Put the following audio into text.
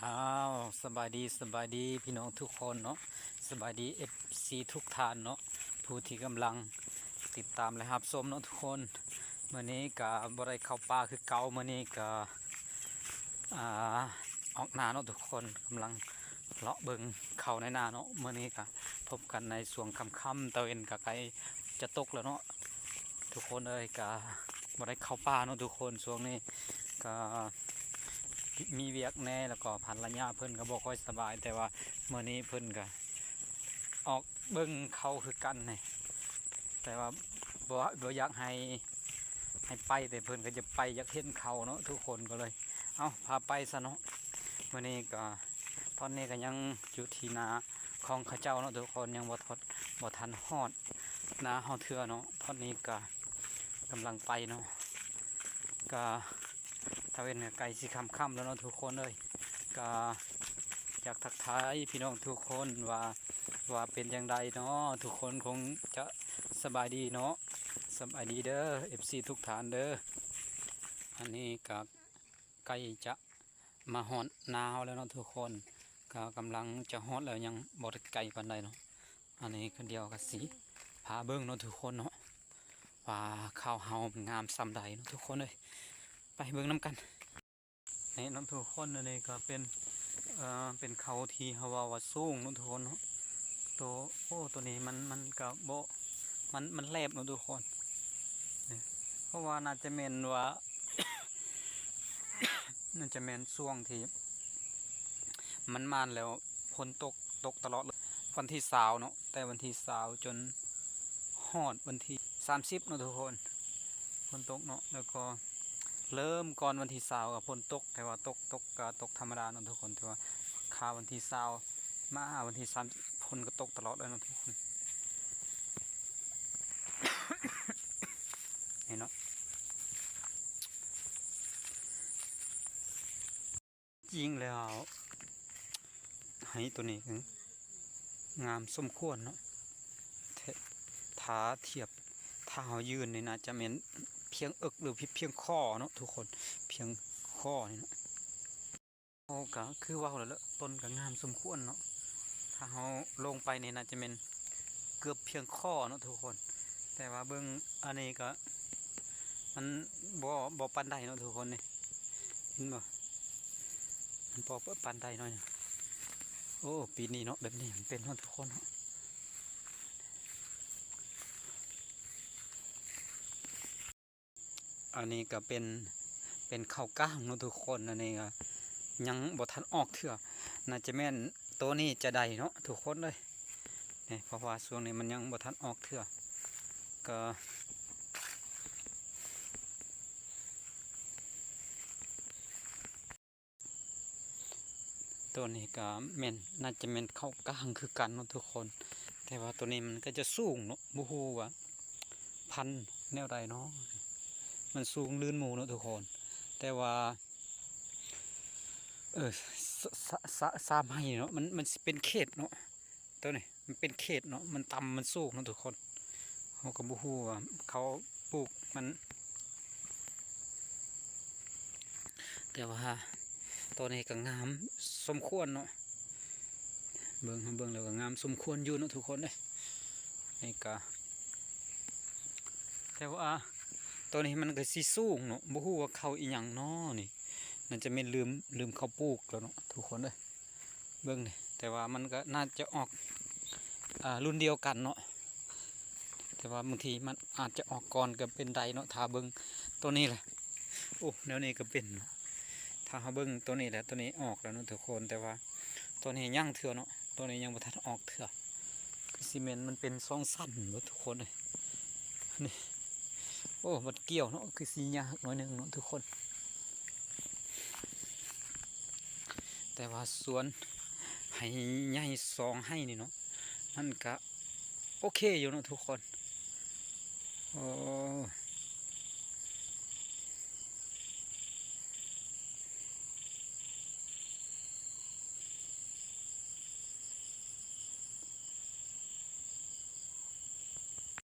อ้าวสบายดีพี่น้องทุกคนเนาะสบายดีFCทุกท่านเนาะผู้ที่กำลังติดตามและรับชมเนาะทุกคนมื้อนี้ก็บ่ได้เข้าป่าคือเก่ามื้อนี้ก็อ่าออกนาเนาะทุกคนกำลังเลาะเบิ่งเข้าในนาเนาะมื้อนี้ก็พบกันในช่วงค่ำๆตะเวนก็ใกล้จะตกแล้วเนาะทุกคนเอ้ยก็บ่ได้เข้าป่าเนาะทุกคนช่วงนี้ก็มีเวียกแน่แล้วก็ภรรยาเพิ่นก็บ่ค่อยสบายแต่ว่ามื้อนี้เพิ่นก็ออกเบิ่งเขาคือกันนี่แต่ว่าบ่อยากให้ไปแต่เพิ่นก็จะไปอยากเห็นเขาเนาะทุกคนก็เลยเอาพาไปซะเนาะมื้อนี้ก็ตอนนี้ก็ยังอยู่ที่นาของเขาเจ้าเนาะทุกคนยังบ่ทันฮอดนาเฮาเทื่อเนาะตอนนี้ก็กำลังไปเนาะก็ถ้าเป็นไก่สีค่ำๆแล้วเนาะทุกคนเลยก็อยากทักทายพี่น้องทุกคนว่าเป็นอย่างไรเนาะทุกคนคงจะสบายดีเนาะสบายดีเด้อ FC ทุกฐานเด้ออันนี้ก็ใกล้จะมาฮอดหนาวแล้วเนาะทุกคนก็กำลังจะฮอดแล้วยังบ่ได้ไกลปานใดเนาะอันนี้คนเดียวกับสีพาเบิ่งเนาะทุกคนเนาะว่าข้าวเฮางามซำใดเนาะทุกคนเลยไปเบิ่งน้ำกันนี่น้องทุกคนนี่ก็เป็นเขาที่ฮาวาว่าสูงน้องทุกคนเนาะตัวนี้มันก็บ่มันแลบน้องทุกคนเพราะว่าน่าจะเมนว่า น่าจะเมนช่วงที่มันมานแล้วฝนตกตลอดเลยวันที่20เนาะแต่วันที่20จนฮอดวันที่30เนาะทุกคนฝนตกเนาะแล้วก็เริ่มก่อนวันที่20กับฝนตกแต่ว่าตกก็ตกธรรมดาเนาะทุกคนแต่ว่าข่าววันที่20มาวันที่30ฝนก็ตกตลอดเลยเนาะทุกคนเห็นเนาะจริงแล้วให้ตัวนี้งามสมควรเนาะถ้าเทียบถ้าเรายืนนี่นะจะเป็นเพียงเหรือเพียงข้อเนาะทุกคนเพียงข้อนี่เนาะโอ้ก็คือว่าแล้วต้นก็งามสมควรเนาะถ้าเราลงไปนี่นะจะเป็นเกือบเพียงข้อเนาะทุกคนแต่ว่าเบื้องอันนี้ก็มันบ่ปานใดเนาะทุกคนนี่เห็นบ่มันพอปานใดหน่อยโอ้ปีนี้เนาะแบบนี้มันเป็นเนาะทุกคนเนาะอันนี้ก็เป็นข้าวก้างเนาะทุกคนอันนี้ก็ยังบ่ทันออกเถื่อน่าจะแม่นตัวนี้จะได้เนาะทุกคนเลยนี่เพราะว่าช่วงนี้มันยังบ่ทันออกเถื่อก็ตัวนี้ก็แม่นน่าจะแม่นข้าวก้างคือกันเนาะทุกคนแต่ว่าตัวนี้มันก็จะสูงเนาะบ่ฮู้ว่าพันแนวใดเนาะมันสูงลื่นหมู่เนาะทุกคนแต่ว่าสามให้เนาะมันเป็นเขตเนาะตัวนี้มันเป็นเขตเนาะมันต่ำมันสูงเนาะทุกคนเขาก็บ่ฮู้ว่าเขาปลูกมันแต่ว่าตัวนี้ก็งามสมควรเนาะเบิ่งแล้วก็งามสมควรอยู่เนาะทุกคนเลยนี่ก็แต่ว่าตัวนี้มันก็สิสูงเนาะบ่ฮู้ว่าเขาอีหยังเนาะนี่มันจะไม่ลืมเขาปลูกแล้วเนาะทุกคนเลยเบิ่งนี่แต่ว่ามันก็น่าจะออกรุ่นเดียวกันเนาะแต่ว่าบางทีมันอาจจะออกก่อนก็เป็นไดเนาะถ้าเบิ่งตัวนี้แหละโอ้แนวนี้ก็เป็นถ้าเบิ่งตัวนี้แหละตัวนี้ออกแล้วเนาะทุกคนแต่ว่าตัวนี้ยังเถื่อเนาะตัวนี้ยังบ่ทันออกเถื่อคือซีเมนต์มันเป็น2สั้นเนาะทุกคนเลยนี่โอ้มันเกี่ยวเนาะคือสียากหน่อยนึงเนาะทุกคนแต่ว่าส่วนให้ใหญ่2ให้นี่เนาะมันก็โอเคอยู่เนาะทุกคนโอ้